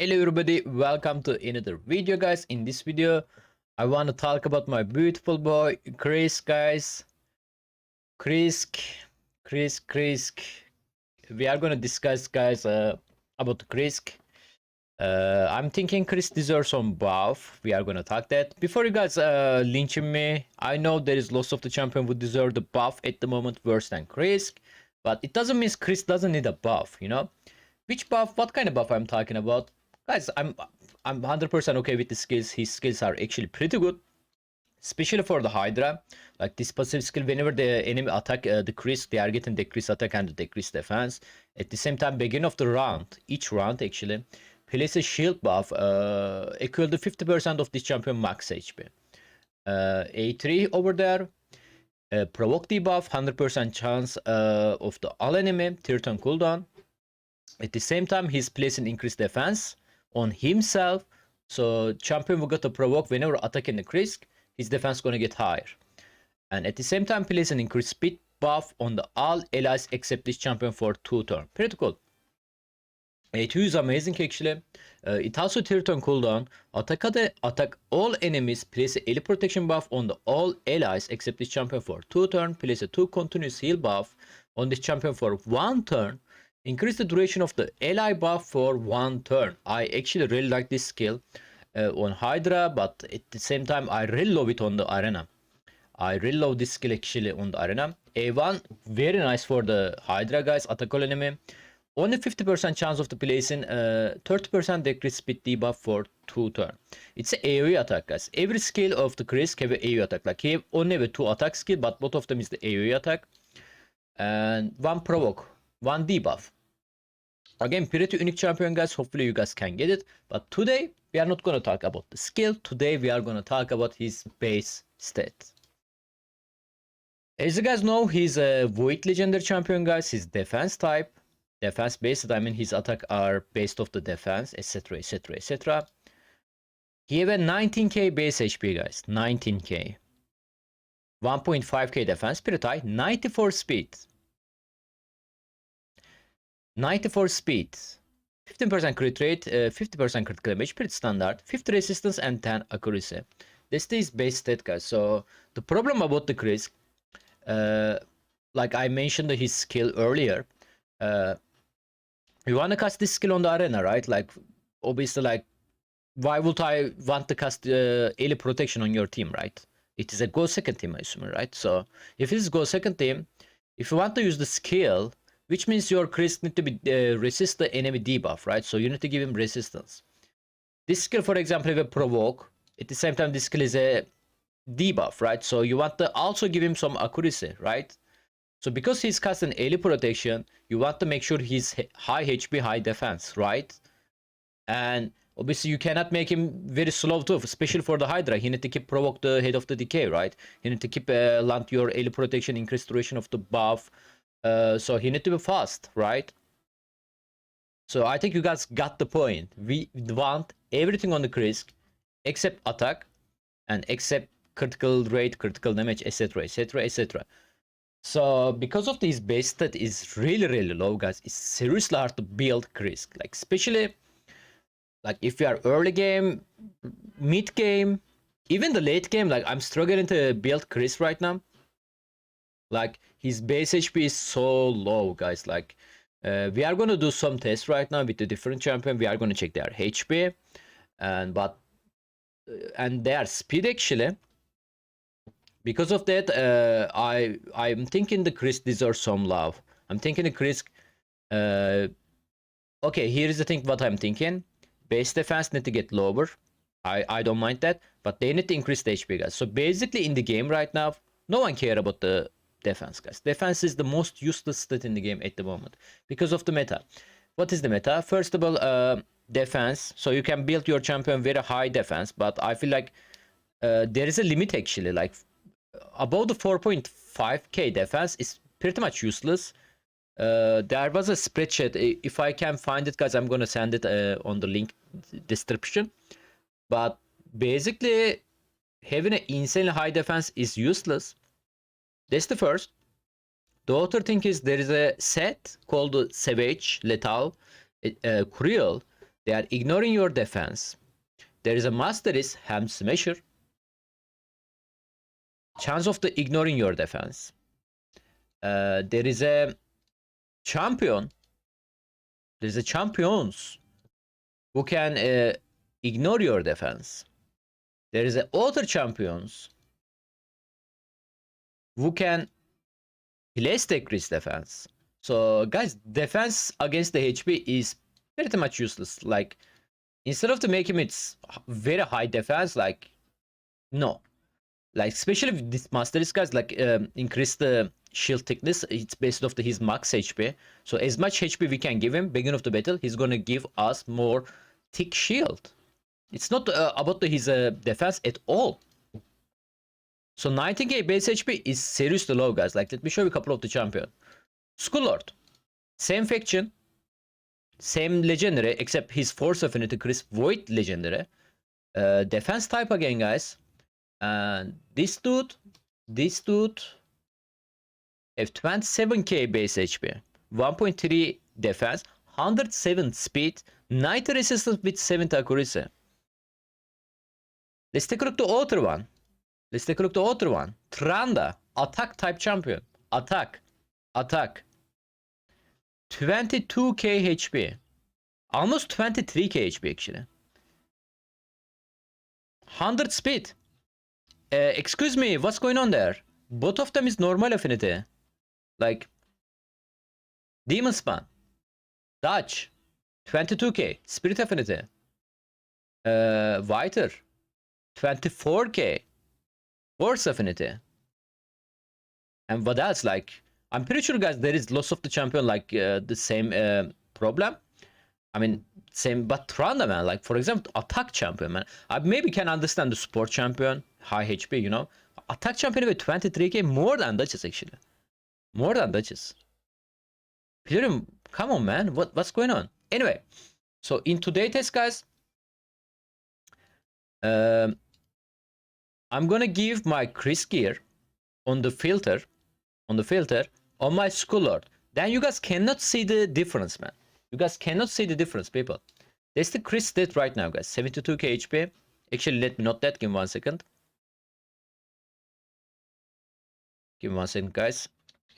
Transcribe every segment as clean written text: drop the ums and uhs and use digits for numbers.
Hello everybody, welcome to another video guys. In this video I want to talk about my beautiful boy Krisk guys. Krisk. We are going to discuss guys about Krisk. I'm thinking Krisk deserves some buff. We are going to talk that. Before you guys lynching me, I know there is lots of the champion who deserve the buff at the moment worse than Krisk. But it doesn't mean Krisk doesn't need a buff, you know? Which buff? What kind of buff I'm talking about? Guys, I'm 100% okay with the skills. His skills are actually pretty good, especially for the Hydra. Like this passive skill, whenever the enemy attack the Krisk, they are getting decreased attack and decreased defense. At the same time, beginning of the round, each round actually, place a shield buff equal to 50% of this champion max HP. A3 over there. Provoke debuff, 100% chance of the all enemy, 3 turn cooldown. At the same time, he's placing increased defense on himself. So champion will get to provoke whenever attacking the Krisk, his defense gonna get higher. And at the same time, place an increased speed buff on the all allies except this champion for 2 turns. Pretty cool. A2 is amazing actually. It also 3 turn cooldown. Attack all enemies. Place a melee protection buff on the all allies except this champion for 2 turns. Place a 2 continuous heal buff on this champion for 1 turn. Increase the duration of the ally buff for 1 turn. I actually really like this skill on Hydra, but at the same time I really love it on the arena. I really love this skill actually on the arena. A1, very nice for the Hydra guys, attack all enemy. Only 50% chance of the placing 30% decreased speed debuff for 2 turn. It's an AoE attack guys. Every skill of the Krisk have an AoE attack. Like he only have a 2 attack skill, but both of them is the AoE attack. And 1 provoke, 1 debuff. Again, pretty unique champion guys. Hopefully you guys can get it. But today we are not going to talk about the skill. Today we are going to talk about his base stat. As you guys know, he's a Void legendary champion guys. His defense type, defense based, I mean his attack are based off the defense, etc, etc, etc. He have a 19k base HP guys, 19k, 1.5k defense, pretty high, 94 speed, 94 speed, 15% crit rate, 50% critical damage, pretty standard, 50 resistance and 10 accuracy. This is base stat guys. So the problem about the Krisk, like I mentioned his skill earlier, you want to cast this skill on the arena, right? Like obviously, like why would I want to cast melee protection on your team, right? It is a go second team, I assume, right? So if it is go second team, if you want to use the skill, which means your Krisk need to be resist the enemy debuff, right? So you need to give him resistance. This skill, for example, have a provoke. At the same time, this skill is a debuff, right? So you want to also give him some accuracy, right? So because he's casting melee protection, you want to make sure he's high HP, high defense, right? And obviously you cannot make him very slow too, especially for the Hydra. He need to keep provoke the head of the decay, right? He need to keep land your melee protection, increase duration of the buff. So he need to be fast, right? So I think you guys got the point. We want everything on the Krisk except attack and except critical rate, critical damage, etc, etc, etc. So because of this base stat is really low guys, it's seriously hard to build Krisk. Like especially like if you are early game, mid game, even the late game, like I'm struggling to build Krisk right now. Like his base HP is so low guys. Like we are going to do some tests right now with the different champion. We are going to check their HP and their speed actually. Because of that, I'm thinking the Krisk deserves some love. I'm thinking the Krisk. Okay, here is the thing. What I'm thinking: base defense need to get lower. I don't mind that, but they need to increase the HP, guys. So basically, in the game right now, no one care about the defense, guys. Defense is the most useless stat in the game at the moment because of the meta. What is the meta? First of all, defense. So you can build your champion very high defense, but I feel like there is a limit actually. Like above the 4.5k defense is pretty much useless. There was a spreadsheet. If I can find it, guys, I'm gonna send it on the link description. But basically, having an insanely high defense is useless. That's the first. The other thing is there is a set called Savage, Lethal, Cruel. They are ignoring your defense. There is a master is ham smasher. Chance of the ignoring your defense. There is a champion. There is a champions who can ignore your defense. There is a other champions who can place the Krisk defense. So guys, defense against the HP is pretty much useless. Like instead of to make him it's very high defense, like no. Like especially if this master is guys like increase the shield thickness, it's based off his max HP. So as much HP we can give him beginning of the battle, he's gonna give us more thick shield. It's not about his defense at all. So 19k base HP is seriously low, guys. Like, let me show you a couple of the champion. Skull Lord. Same faction. Same legendary, except his force affinity Krisk Void legendary. Defense type again, guys. And this dude have 27k base HP. 1.3 defense. 107 speed. 90 resistance with 70 accuracy. Let's take a look at the other one. Trunda, attack type champion. Attack. 22k HP. Almost 23k HP actually. 100 speed. Excuse me, what's going on there? Both of them is normal affinity. Like Demon Span. Dodge. 22k. Spirit affinity. Viter. 24k. Force affinity. And what else? Like, I'm pretty sure, guys, there is lots of the champion like the same problem. I mean, same, but Trunda, man. Like, for example, attack champion, man. I maybe can understand the support champion, high HP, you know. Attack champion with 23k, more than Duchess, actually. More than Duchess. Pilgrim, come on, man. What's going on? Anyway, so in today's test, guys, I'm gonna give my Krisk gear on the filter, on my Skull Lord. Then you guys cannot see the difference, man. You guys cannot see the difference, people. That's the Krisk stat right now, guys. 72k HP. Actually, let me note that. Give me 1 second. Give me 1 second, guys.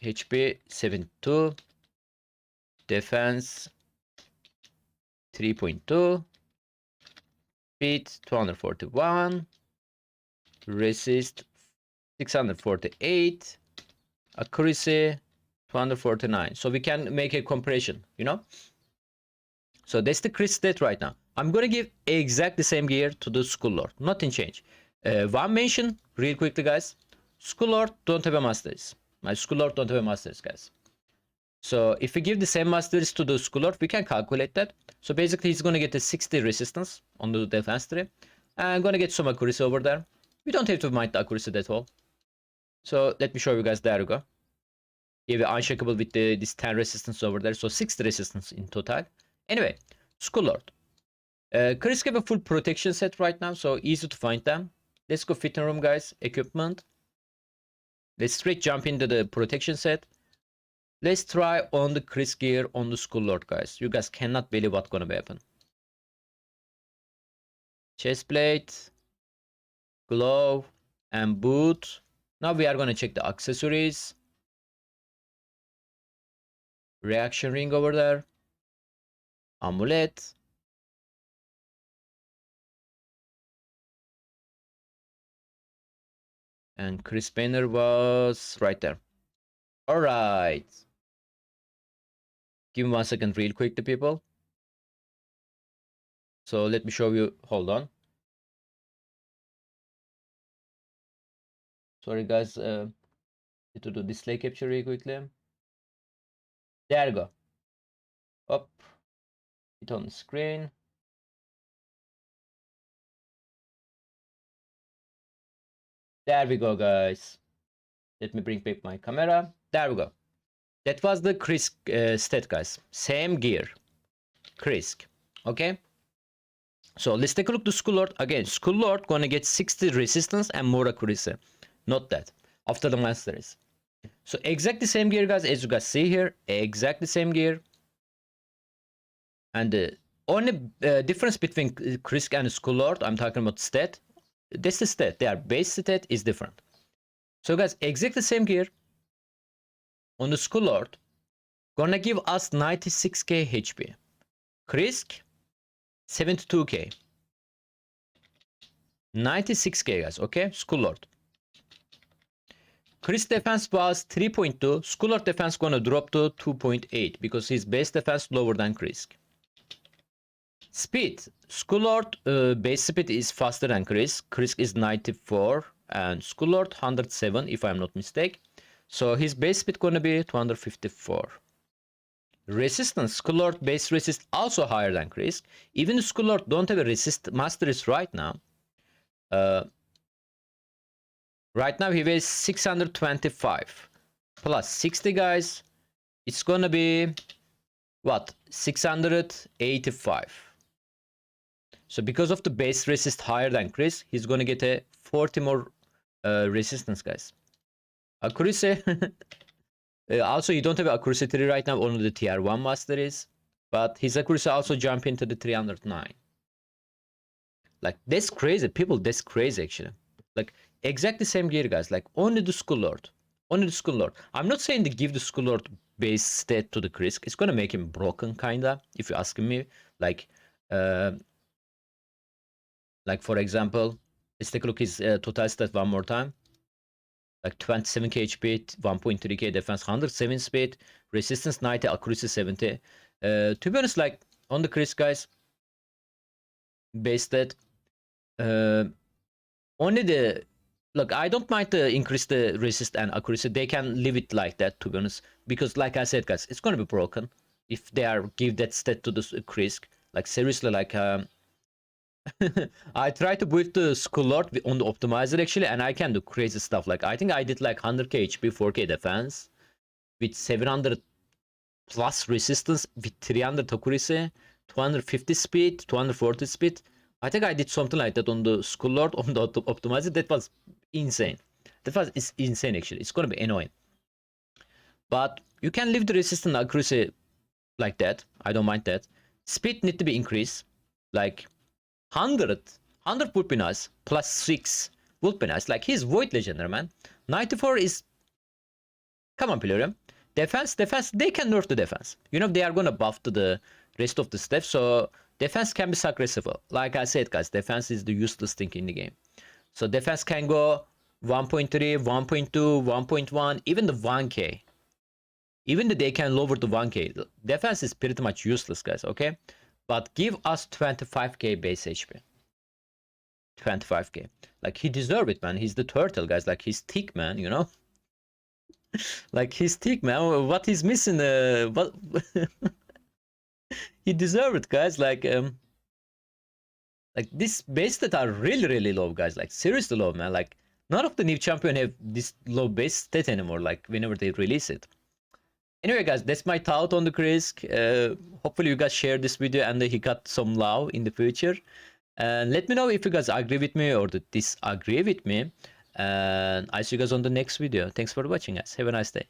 HP 72. Defense 3.2. Speed 241. Resist 648. Accuracy 249. So we can make a comparison, you know. So that's the Krisk stat right now. I'm gonna give exactly the same gear to the Skull Lord. Nothing changed. One mention real quickly, guys. Skull Lord don't have a masters. My Skull Lord don't have a masters, guys. So if we give the same masters to the Skull Lord, we can calculate that. So basically he's gonna get a 60 resistance on the defense tree. And I'm gonna get some accuracy over there. We don't have to mind the accuracy at all. So let me show you guys. There you go. Yeah, we're unshakable with this 10 resistance over there. So 60 resistance in total. Anyway, Skull Lord. Krisk have a full protection set right now, so easy to find them. Let's go fitting room, guys. Equipment. Let's straight jump into the protection set. Let's try on the Krisk gear on the Skull Lord, guys. You guys cannot believe what's gonna happen. Chestplate, glove, and boot. Now we are gonna check the accessories. Reaction ring over there. Amulet. And Chris Banner was right there. Alright. Give me 1 second real quick, the people. So let me show you. Hold on. Sorry, guys. Need to do display capture really quickly. There you go. Up. It on the screen. There we go, guys. Let me bring back my camera. There we go. That was the Krisk stat, guys. Same gear. Krisk. Okay. So let's take a look at the Skull Lord. Again, Skull Lord gonna get 60 resistance and more accuracy. Not that. After the masteries. So exactly same gear, guys, as you guys see here. Exactly same gear. And Only difference between Krisk and Skullord, I'm talking about stat. This is stat. Their base stat is different. So guys, exactly same gear on the Skullord, gonna give us 96k HP. Krisk 72k. 96k guys, okay? Skullord. Krisk defense was 3.2. Skullord defense gonna drop to 2.8 because his base defense lower than Krisk. Speed. Skullord base speed is faster than Krisk. Krisk is 94 and Skullord 107 if I'm not mistaken. So his base speed gonna be 254. Resistance. Skullord base resist also higher than Krisk. Even Skullord don't have a resist masteries right now. Right now he weighs 625 plus 60 guys. It's gonna be what? 685. So because of the base resist higher than Krisk, he's gonna get a 40 more resistance, guys. Accuracy. Also, you don't have accuracy 3 right now, only the tier 1 master is. But his accuracy also jump into the 309. Like, that's crazy. People, that's crazy, actually. Like, exactly same gear, guys. Like, only the Skullord. Only the Skullord. I'm not saying to give the Skullord base stat to the Krisk. It's gonna make him broken, kinda, if you're asking me. Like, for example, let's take a look at his total stat one more time. Like 27k HP, 1.3k defense, 107 speed, resistance 90, accuracy 70. To be honest, like on the Krisk guys, base stat, only the look. I don't mind to increase the resist and accuracy. They can leave it like that, to be honest, because like I said, guys, it's gonna be broken if they are give that stat to the Krisk. Like seriously, like I try to build the Skullord on the optimizer actually, and I can do crazy stuff. Like I think I did like 100k HP, 4k defense, with 700 plus resistance, with 300 accuracy, 250 speed, 240 speed. I think I did something like that on the Skullord on the optimizer. That was insane. It's insane actually. It's gonna be annoying. But you can leave the resistance accuracy like that. I don't mind that. Speed need to be increased. Like 100 would be nice. Plus 6 would be nice. Like he's Void Legendary, man. 94 is... Come on, Pilarium. Defense, they can nerf the defense. You know, they are gonna buff to the rest of the stuff, so defense can be sacrificable. Like I said, guys, defense is the useless thing in the game. So defense can go 1.3, 1.2, 1.1, even the 1k. Even they can lower the 1k. Defense is pretty much useless, guys, okay? But give us 25k base HP. 25k. Like, he deserves it, man. He's the turtle, guys. Like, he's thick, man, you know? Like, he's thick, man. What he's missing, what... He deserves it, guys. Like, this base stat are really, really low, guys. Like, seriously low, man. Like, none of the new champion have this low base stat anymore, like, whenever they release it. Anyway, guys, that's my thought on the Krisk. Hopefully you guys share this video and he got some love in the future. And let me know if you guys agree with me or disagree with me. And I see you guys on the next video. Thanks for watching, guys. Have a nice day.